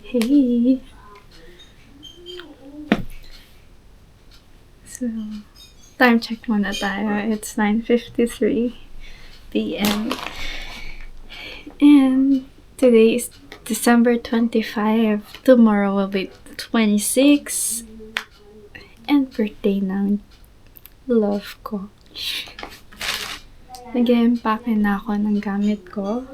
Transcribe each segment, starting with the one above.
Hey! So, time check muna tayo. It's 9:53 p.m. And today is December 25. Tomorrow will be 26. And birthday ng love ko. Nag-e-empake na ako ng gamit ko.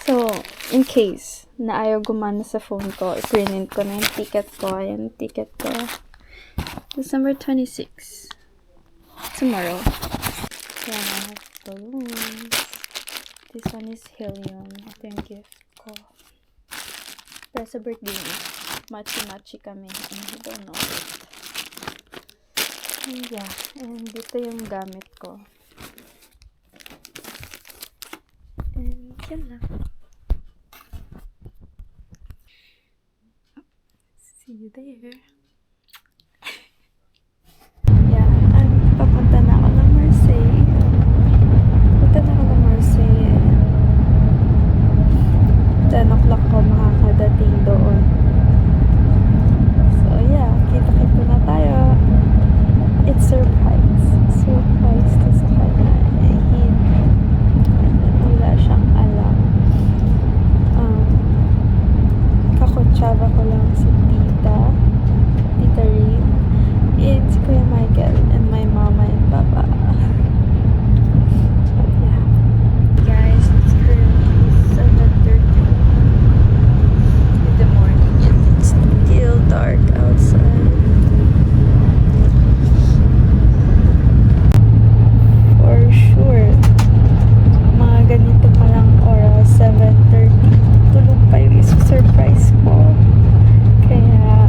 So, in case na ayaw gumana sa phone ko, i-print ko na yung ticket ko. Ayan, ticket ko. December 26. Tomorrow. So, I have balloons. This one is helium. Ito yung gift ko. Pero sa birthday niya, matchy-matchy kami. And I don't know it. And yeah, and dito yung gamit ko. And yun lang. See you there. Yeah, papunta na ako ng Marseille. Punta na ako ng Marseille. 10 o'clock ko makakadating doon. So yeah, kita-kita na tayo. It's surprise. Surprise to sa kanya. Wala siyang alam. Kakutsaba ko lang si Tita Rin, and si Kuya Michael, and my mama and papa. Yeah. Guys, it's currently 7:30 in the morning and it's still dark outside. For sure, mga ganito palang oras, 7:30, tulog pa yung surprise ko. Kaya,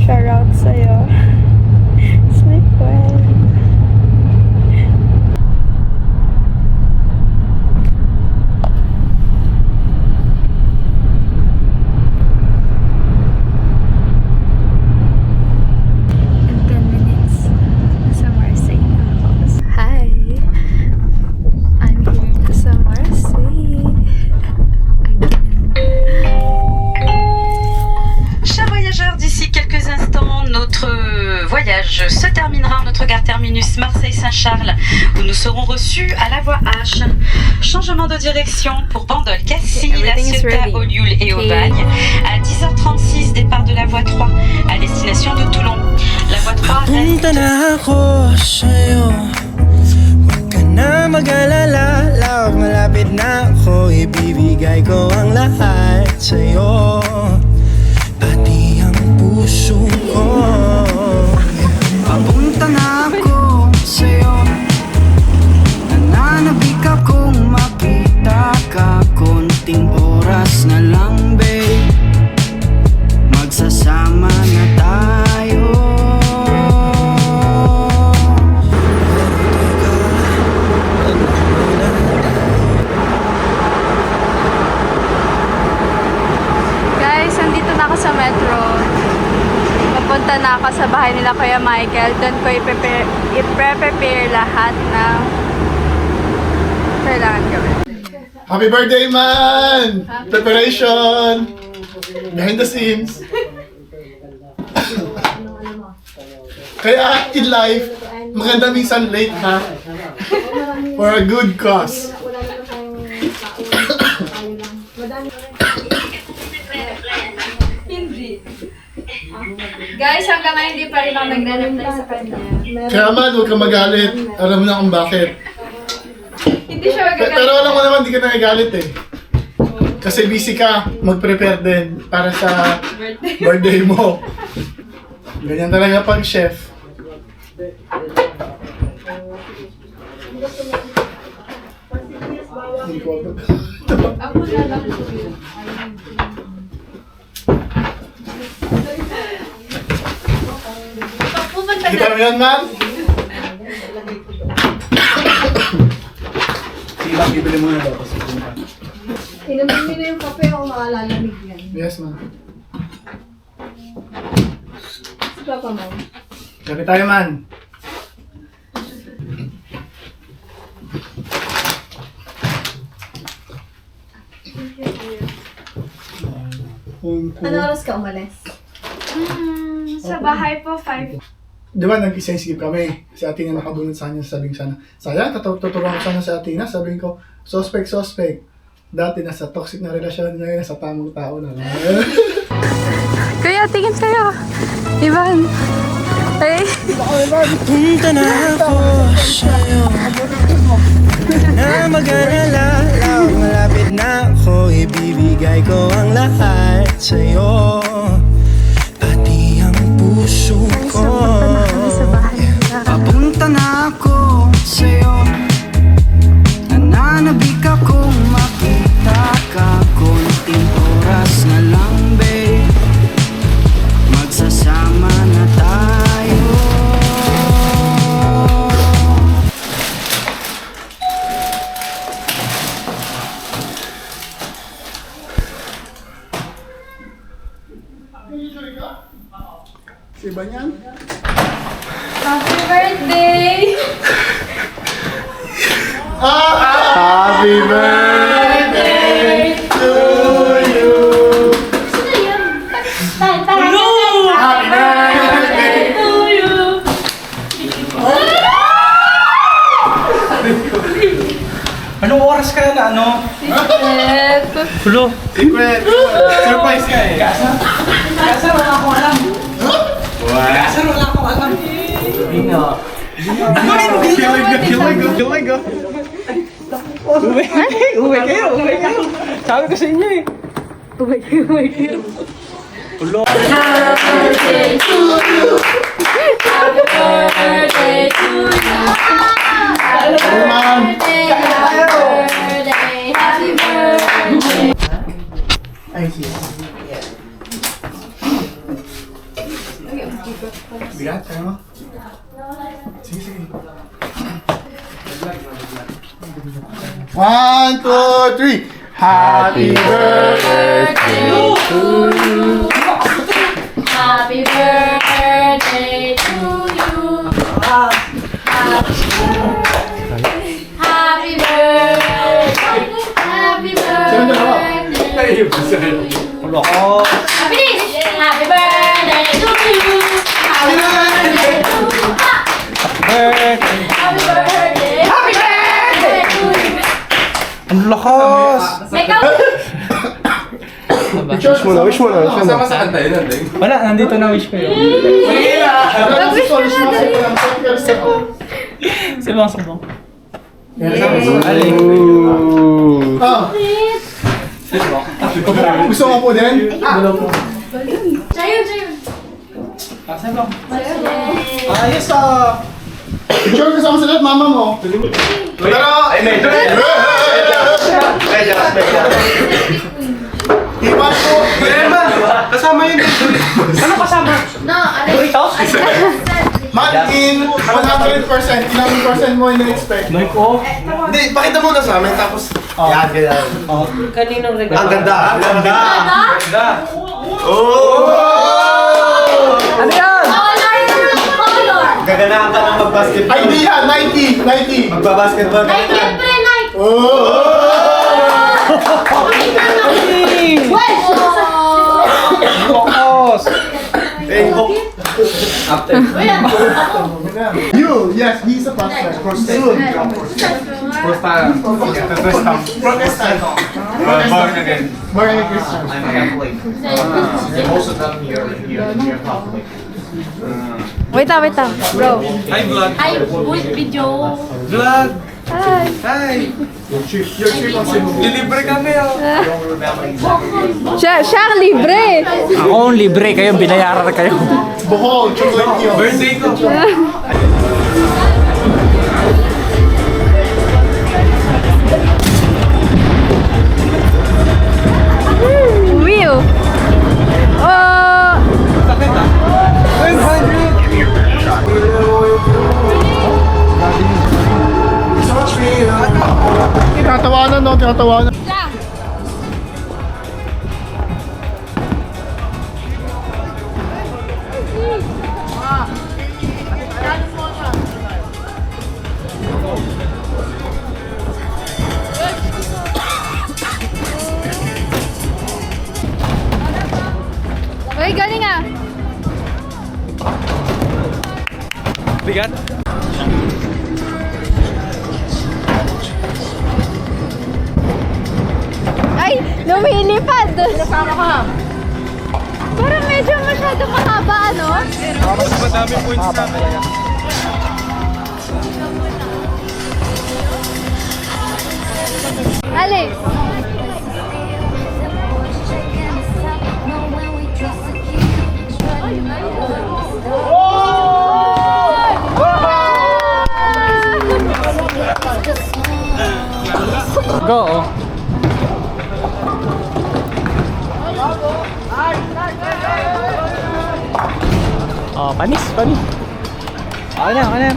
shout out sa'yo. Sleep well. In 10 minutes, nasa Marseille na ako. Hi! I'm here nasa Marseille. Chers voyageurs, d'ici quelques instants, notre voyage se terminera. Notre gare terminus Marseille-Saint-Charles, où nous serons reçus à la voie H. Changement de direction pour Bandol, Cassis, La Everything is Ciotat, ready. Olioul et Okay. Aubagne. À 10h36, départ de la voie 3 à destination de Toulon. La voie 3 reste... Punta na ako sa'yo. Huwag ka na mag-alala, love, malapit na ako. Ibibigay ko ang lahat sa'yo, pati ang puso ko. Papunta na ako sa'yo. Nananabik akong makita ka. Konting oras na lang, babe, magsasama na tayo. Guys, nandito na ako sa metro. Papunta na ako sa bahay nila Kuya Michael. Doon ko i-prepare lahat ng kailangan gawin. Happy birthday, man! Preparation! Behind the scenes. Kaya in life, maganda minsan late, ha? For a good cause. Guys, hanggang ngayon hindi pa rin ako nagre-reply sa kanya. Kaya man, huwag kang magalit. Alam mo na kung bakit. Hindi siya magagalit. Pero alam mo naman, di ka nagagalit eh. Kasi busy ka, mag-prepare din para sa birthday mo. Ganyan talaga pag chef. Ako na lang. Kita mo yan, man? Sige lang, bibili mo na daw. Inumin nyo na yung kape o makalalamig yan. Yes, man. Sila pa mo. Gabi tayo, man. Thank you. phone ko. Ano oras ka umalis? Sa bahay po, 5. Di ba nag-sensitive kami? Si Athena nakabunod sa kanya, sabihin sana, sayang, tutulungan ko sana si Athena. Sabihin ko, suspect. Dati nasa toxic na relasyon, ngayon nasa tamang tao na. Kuya, tingin sa'yo. Ivan. Ay. Punta na ako sa'yo. Na mag-alala lang, malapit na ako. Ibibigay ko ang lahat sa'yo. Pati ang puso ko. Sa bahay. Papunta na ako sa'yo. Nananabik akong makita ka. Konting oras na lang, babe. Magsasama na tayo. Si Banyan? Happy birthday! Happy birthday to you! Happy birthday to you! Anong oras ka na ano? Hulo. Secret! Surprise ka eh! Kasar wala akong alam. Kasar wala akong alam. Kilig ka! Uwi kayo. Sabi ko sa inyo eh. Uwi kayo. Hulo. Birthday to you! Happy birthday to you! Happy birthday, happy birthday! Ay, sige. Bigat, kaya mo? Sige. 1, 2, 3. Happy birthday to you. Happy birthday to you! Happy birthday! Happy birthday! Hulo ko. Happy birthday to you! Happy birthday to you! Birthday. Happy birthday! Happy birthday to you! Ang lakas. Wish mo na. Kasama sa kanta yun, Wala, nandito na wish ko yun. Mag-wish mo Sabang. Aling. Gusto mo po din? Sayo! Sabang. Ayos ah! Picture kasama sa lahat, mama mo. Pero... Ay, medyo. Iwan ko. Kasama yun. Ano kasama? No, ano? Doritos? Matt in 100%. Ilang percent mo in-expect? Noy ko. Hindi, pakita muna sa amin tapos yan, ganyan. Kaninong regalo? Ang ganda, ang ganda. Ganda. Oh! Ano yan? Gaganahan ka ng mag-basketball. Idea, 90. Magbabasketball ka na. Oh! Focus. You, yes, he's a prospect. Soon. Protestant. Born again. Born again Christian. I'm Catholic. Most of them here Catholic. Wait lang, bro. Hi, vlog. Hi, video. Vlog. Hi. Hi. Your trip on Cebu. Lilibre kami oh. Siya ang libre. Ako ang libre, kayo binayaran kayo. Bohol, chocolate niyo. Birthday ko. Wheel. Oh. Sakit ah. 500. Tinatawanan, no? Tinatawanan. Bigat. Ay! Lumilipad! Nasama ka? Parang medyo masyado mahaba, ano? Mas madami points na. Alex! Go. Oh, panis. Okay na.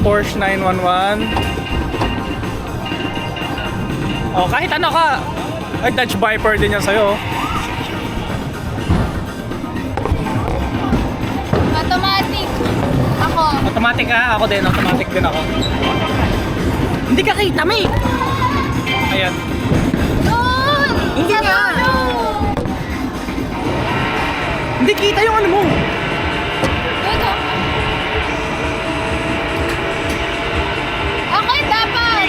Porsche 911. Oh, kahit ano ka. Ay, Dodge Viper din yan sa'yo. Automatic. Ako. Automatic ka? Ako din. Automatic din ako. Hindi ka kita, mate. Ayan. Doon! Hindi nga. Hindi kita yung ano mo. Dito. Ako dapat!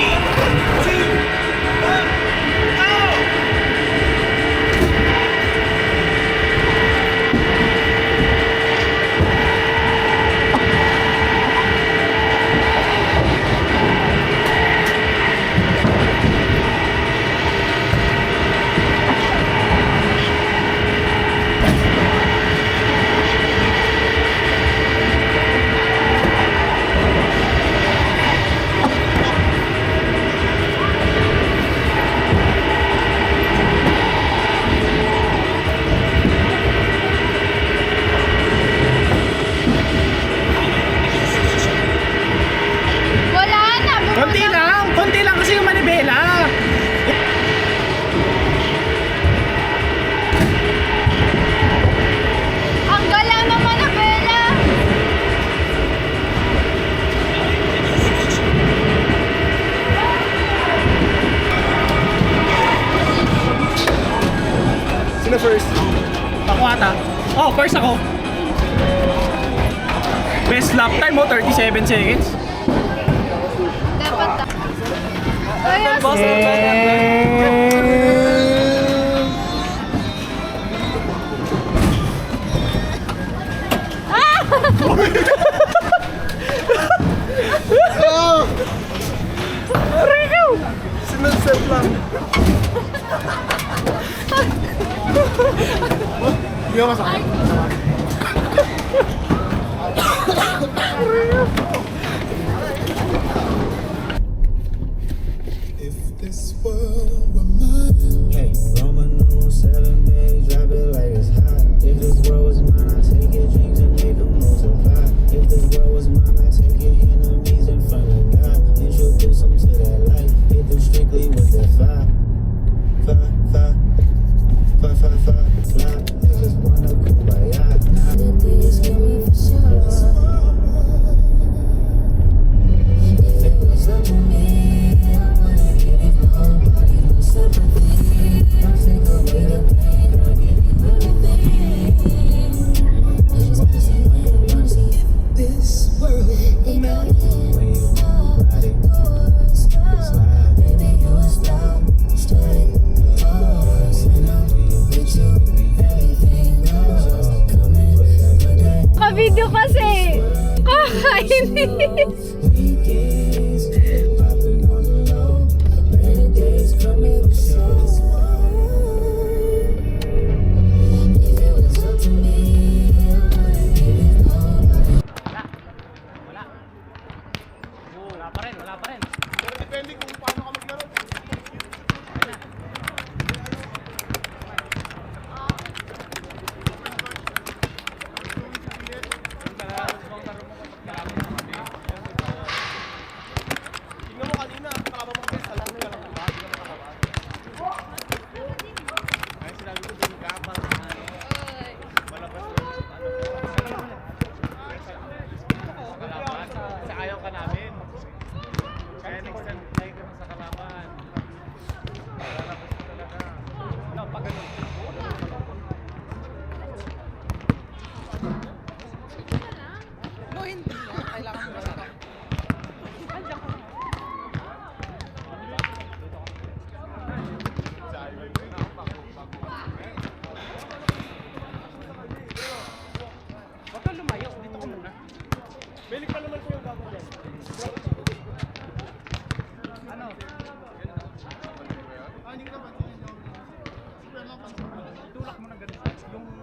Wala na! Konti lang kasi yung manibela. Ang gala naman na Bella! Sino first? Ako ata. Oh, first ako. Best lap time mo, 37 seconds. Dapat Ayos! Sinunset lang. Hindi ako masakit. If this world were mine, hey, Roman numeral 7, baby, drop it like it's hot. If this world was mine, I'd take your dreams and make them multiply. If this world was mine, I'd take your enemies in front of God. Introduce them to that life, hit them strictly with the fire. Fire. Niggas wanna kumbaya. The days kill me for sure. If it was up to me, I wouldn't give nobody no sympathy. I'll take away the pain, I'll give you everything. I just wanna see when you wanna see. If this world ain't got it, when you ride it, slide. Baby, you a star, straight forward. And I'm with you, everything goes. Come in, put that Ka-video kasi! Kakainis! weekends, popping on the low. Better days coming for sure. If it was up to me, I wouldn't give it nobody. Wala pa rin. Depende kung paano ka maglaro.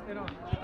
You know.